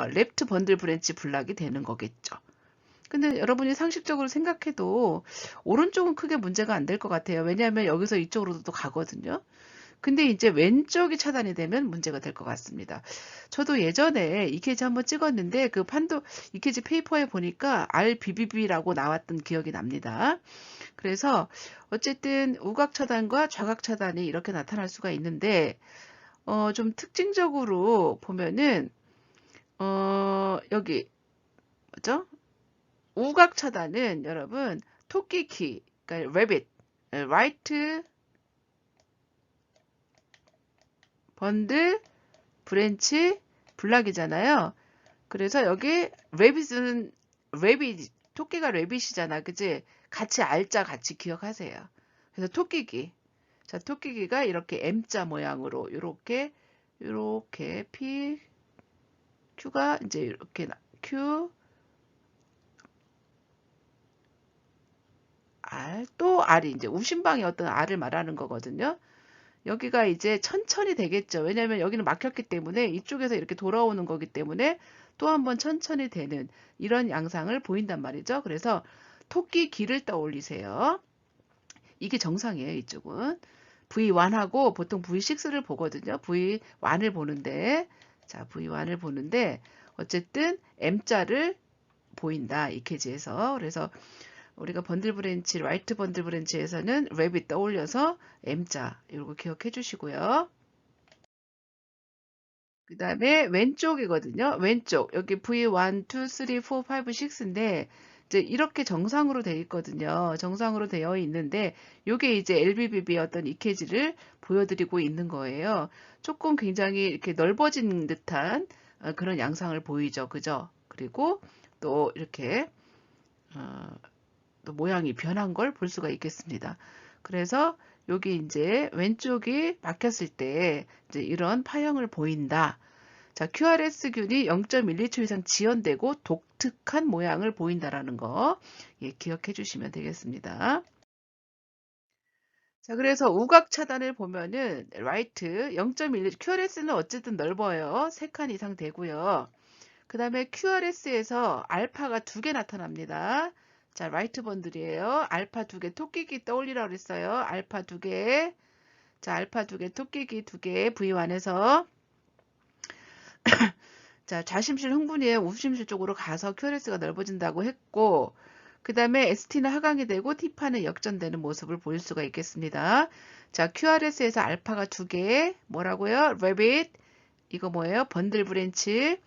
레프트 번들 브랜치 블락이 되는 거겠죠. 근데 여러분이 상식적으로 생각해도 오른쪽은 크게 문제가 안 될 것 같아요. 왜냐하면 여기서 이쪽으로도 또 가거든요. 근데 이제 왼쪽이 차단이 되면 문제가 될 것 같습니다. 저도 예전에 EKG 한번 찍었는데 그 EKG 페이퍼에 보니까 RBBB라고 나왔던 기억이 납니다. 그래서 어쨌든 우각 차단과 좌각 차단이 이렇게 나타날 수가 있는데 좀 특징적으로 보면은 여기 뭐죠? 우각 차단은 여러분 토끼키 그러니까 rabbit, right 번들 브랜치 블락이잖아요. 그래서 여기 rabbit은 토끼가 rabbit이잖아. 그지? 같이 알자 같이 기억하세요. 그래서 토끼기. 자, 토끼기가 이렇게 M자 모양으로 이렇게 P Q가 이제 이렇게 Q R 또 R이 이제 우심방의 어떤 R을 말하는 거거든요. 여기가 이제 천천히 되겠죠. 왜냐하면 여기는 막혔기 때문에 이쪽에서 이렇게 돌아오는 거기 때문에 또 한번 천천히 되는 이런 양상을 보인단 말이죠. 그래서 토끼 길을 떠올리세요. 이게 정상이에요. 이쪽은. V1하고 보통 V6를 보거든요. V1을 보는데 자 V1을 보는데 어쨌든 M자를 보인다. EKG에서. 그래서 우리가 번들 브랜치, 라이트 번들 브랜치에서는 랩이 떠올려서 M자 이거 기억해 주시고요. 그 다음에 왼쪽이거든요. 왼쪽 여기 V1, 2, 3, 4, 5, 6인데 이제 이렇게 정상으로 되어 있거든요. 정상으로 되어 있는데 이게 이제 LBBB 어떤 EKG를 보여드리고 있는 거예요. 조금 굉장히 이렇게 넓어진 듯한 그런 양상을 보이죠. 그죠? 그리고 또 이렇게 또 모양이 변한 걸 볼 수가 있겠습니다. 그래서 여기 이제 왼쪽이 막혔을 때 이제 이런 파형을 보인다. 자, QRS균이 0.12초 이상 지연되고 독특한 모양을 보인다라는 거 기억해 주시면 되겠습니다. 자, 그래서 우각 차단을 보면은 라이트 0.12, QRS는 어쨌든 넓어요. 3칸 이상 되고요. 그 다음에 QRS에서 알파가 2개 나타납니다. 자, 라이트 번들이에요. 알파 2개, 토끼기 떠올리라고 그랬어요. 알파 2개. 자, 알파 2개, 토끼기 2개, V1에서. 자, 좌심실 흥분이에요. 우심실 쪽으로 가서 QRS가 넓어진다고 했고, 그 다음에 ST는 하강이 되고 T파는 역전되는 모습을 보일 수가 있겠습니다. 자, QRS에서 알파가 2개, 뭐라고요? Rabbit, 이거 뭐예요? 번들 브랜치.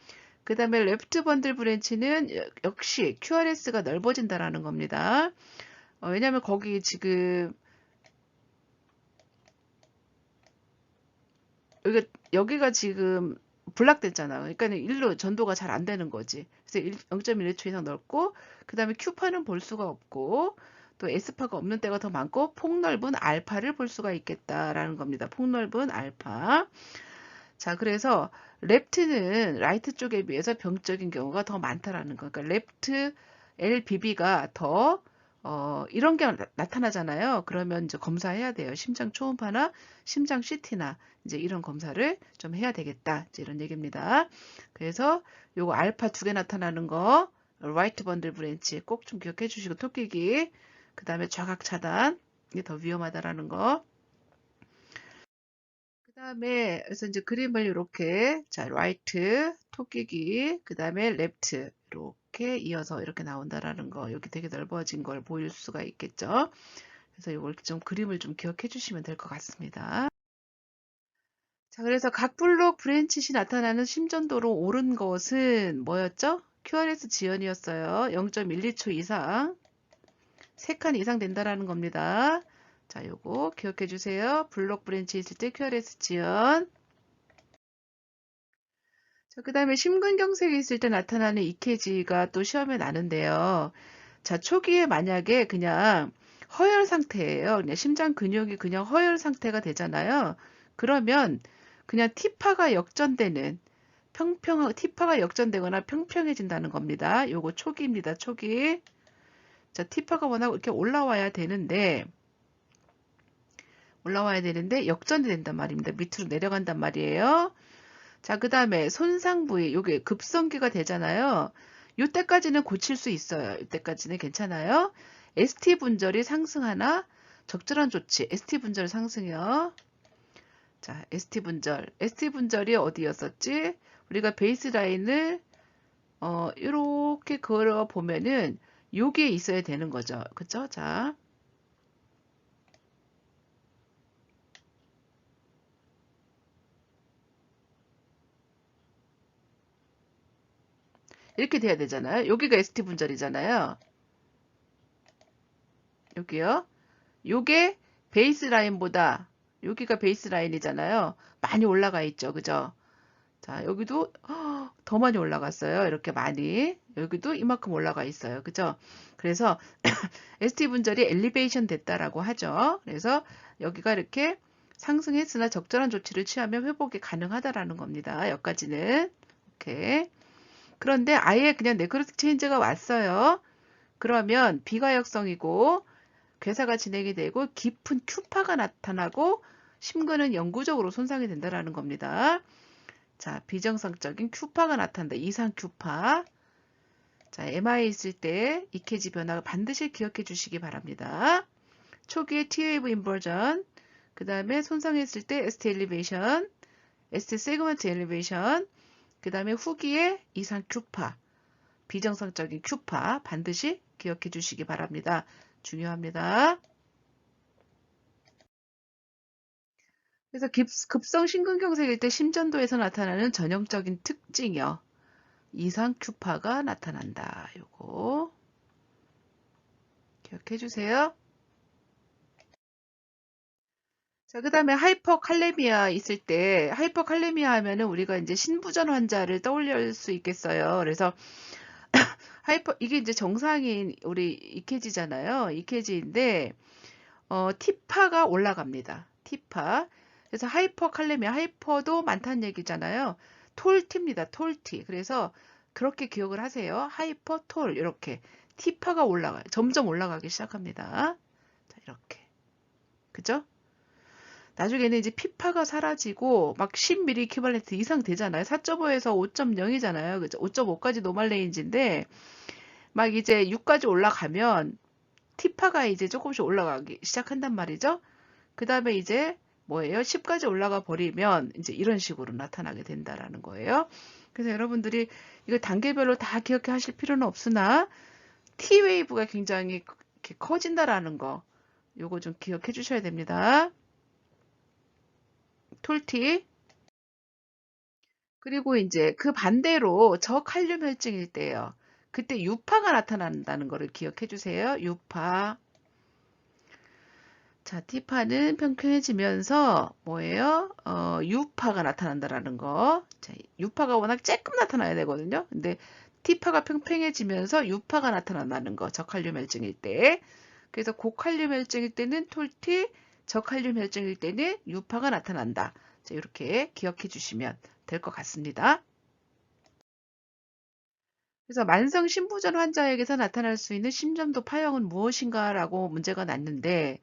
그 다음에 레프트 번들 브랜치는 역시 QRS가 넓어진다라는 겁니다. 왜냐면 거기 지금 여기가 지금 블락됐잖아. 그러니까 일로 전도가 잘 안 되는 거지. 그래서 0.1초 이상 넓고, 그 다음에 Q파는 볼 수가 없고, 또 S파가 없는 때가 더 많고, 폭넓은 알파를 볼 수가 있겠다라는 겁니다. 폭넓은 알파. 자, 그래서 랩트는 라이트 쪽에 비해서 병적인 경우가 더 많다라는 거. 그러니까 랩트 LBB가 더 이런 게 나타나잖아요. 그러면 이제 검사해야 돼요. 심장 초음파나 심장 CT나 이제 이런 검사를 좀 해야 되겠다. 이제 이런 얘기입니다. 그래서 요거 알파 2개 나타나는 거, 라이트 번들 브랜치 꼭 좀 기억해 주시고 토끼기, 그 다음에 좌각 차단, 이게 더 위험하다라는 거. 그 다음에 그래서 이제 그림을 이렇게 자 라이트 토끼기 그 다음에 랩트 이렇게 이어서 이렇게 나온다라는 거 여기 되게 넓어진 걸 보일 수가 있겠죠. 그래서 이걸 좀 그림을 좀 기억해 주시면 될 것 같습니다. 자, 그래서 각 블록 브랜치시 나타나는 심전도로 오른 것은 뭐였죠? QRS 지연이었어요. 0.12초 이상 3칸 이상 된다라는 겁니다. 자, 요거 기억해 주세요. 블록 브랜치 있을 때 QRS 지연. 자, 그 다음에 심근경색이 있을 때 나타나는 EKG가 또 시험에 나는데요. 자, 초기에 만약에 그냥 허혈 상태예요. 그냥 심장 근육이 그냥 허혈 상태가 되잖아요. 그러면 그냥 T파가 역전되는 T파가 역전되거나 평평해진다는 겁니다. 요거 초기입니다. 초기. 자, T파가 워낙 이렇게 올라와야 되는데 역전이 된단 말입니다. 밑으로 내려간단 말이에요. 자, 그 다음에 손상 부위, 요게 급성기가 되잖아요. 요때까지는 고칠 수 있어요. 이때까지는 괜찮아요. ST 분절이 상승하나 적절한 조치, ST 분절 상승이요. 자, ST 분절. ST 분절이 어디였었지? 우리가 베이스 라인을 이렇게 걸어 보면은 요게 있어야 되는 거죠. 그쵸? 자. 이렇게 돼야 되잖아요. 여기가 ST 분절이잖아요. 여기요. 요게 베이스 라인보다 여기가 베이스 라인이잖아요. 많이 올라가 있죠. 그죠? 자, 여기도 더 많이 올라갔어요. 이렇게 많이. 여기도 이만큼 올라가 있어요. 그죠? 그래서 ST 분절이 엘리베이션 됐다라고 하죠. 그래서 여기가 이렇게 상승했으나 적절한 조치를 취하면 회복이 가능하다라는 겁니다. 여기까지는. 오케이. 그런데 아예 그냥 네크로틱 체인지가 왔어요. 그러면 비가역성이고 괴사가 진행이 되고 깊은 큐파가 나타나고 심근은 영구적으로 손상이 된다라는 겁니다. 자, 비정상적인 큐파가 나타난다. 이상 큐파. 자, MI 있을 때 EKG 변화가 반드시 기억해 주시기 바랍니다. 초기에 T-웨이브 인버전, 그 다음에 손상했을 때 ST 엘리베이션, ST 세그먼트 엘리베이션, 그 다음에 후기에 이상 큐파, 비정상적인 큐파 반드시 기억해 주시기 바랍니다. 중요합니다. 그래서 급성 심근경색일 때 심전도에서 나타나는 전형적인 특징이요. 이상 큐파가 나타난다. 요거 기억해 주세요. 자, 그 다음에 하이퍼칼레미아 있을 때, 하이퍼칼레미아 하면은 우리가 이제 신부전 환자를 떠올릴 수 있겠어요. 그래서 하이퍼 이게 이제 정상인 우리 이케지잖아요. 이케지인데 티파가 올라갑니다. 티파. 그래서 하이퍼칼레미아, 하이퍼도 많다는 얘기잖아요. 톨티입니다. 톨티. 그래서 그렇게 기억을 하세요. 하이퍼, 톨 이렇게 티파가 올라가요. 점점 올라가기 시작합니다. 자, 이렇게. 그죠? 나중에는 이제 피파가 사라지고 막 10ml 이퀴발렌트 이상 되잖아요. 4.5에서 5.0이잖아요. 그죠? 5.5까지 노멀 레인지인데 막 이제 6까지 올라가면 티파가 이제 조금씩 올라가기 시작한단 말이죠. 그 다음에 이제 뭐예요? 10까지 올라가 버리면 이제 이런 식으로 나타나게 된다라는 거예요. 그래서 여러분들이 이거 단계별로 다 기억해 하실 필요는 없으나 T웨이브가 굉장히 이렇게 커진다라는 거 요거 좀 기억해 주셔야 됩니다. 톨티. 그리고 이제 그 반대로 저칼륨 혈증일 때요. 그때 유파가 나타난다는 거를 기억해 주세요. 유파. 자, T파는 평평해지면서 뭐예요? U파가 나타난다라는 거. 자, U파가 워낙 쬐끔 나타나야 되거든요. 근데 T파가 평평해지면서 U파가 나타난다는 거. 저칼륨 혈증일 때. 그래서 고칼륨 혈증일 때는 톨티, 저칼륨 혈증일 때는 U파가 나타난다. 자, 이렇게 기억해 주시면 될 것 같습니다. 그래서 만성 신부전 환자에게서 나타날 수 있는 심전도 파형은 무엇인가라고 문제가 났는데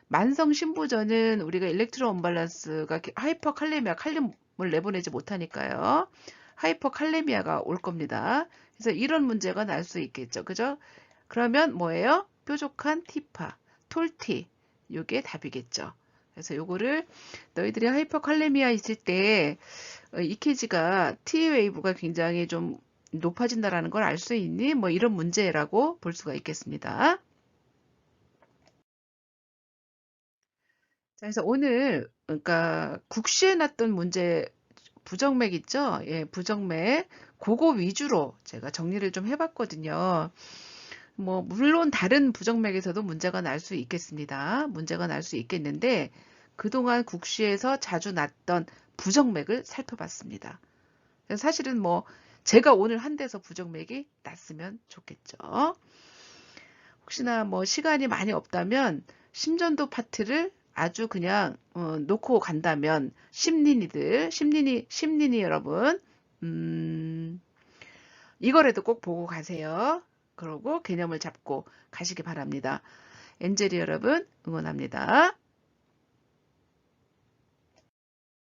만성 신부전은 우리가 일렉트로 언밸런스가 하이퍼칼레미아, 칼륨을 내보내지 못하니까요. 하이퍼칼레미아가 올 겁니다. 그래서 이런 문제가 날 수 있겠죠. 그죠? 그러면 뭐예요? 뾰족한 티파, 톨티. 요게 답이겠죠. 그래서 요거를 너희들이 하이퍼칼레미아 있을 때 EKG가 T웨이브가 굉장히 좀 높아진다라는 걸 알 수 있니? 뭐 이런 문제라고 볼 수가 있겠습니다. 자, 그래서 오늘 그러니까 국시해 놨던 문제 부정맥 있죠? 예, 부정맥 그거 위주로 제가 정리를 좀 해봤거든요. 뭐 물론 다른 부정맥에서도 문제가 날 수 있겠습니다. 문제가 날 수 있겠는데 그동안 국시에서 자주 났던 부정맥을 살펴봤습니다. 사실은 뭐 제가 오늘 한 데서 부정맥이 났으면 좋겠죠. 혹시나 뭐 시간이 많이 없다면 심전도 파트를 아주 그냥 놓고 간다면 심리니 여러분 이거라도 꼭 보고 가세요. 그러고 개념을 잡고 가시기 바랍니다. 엔젤이 여러분 응원합니다.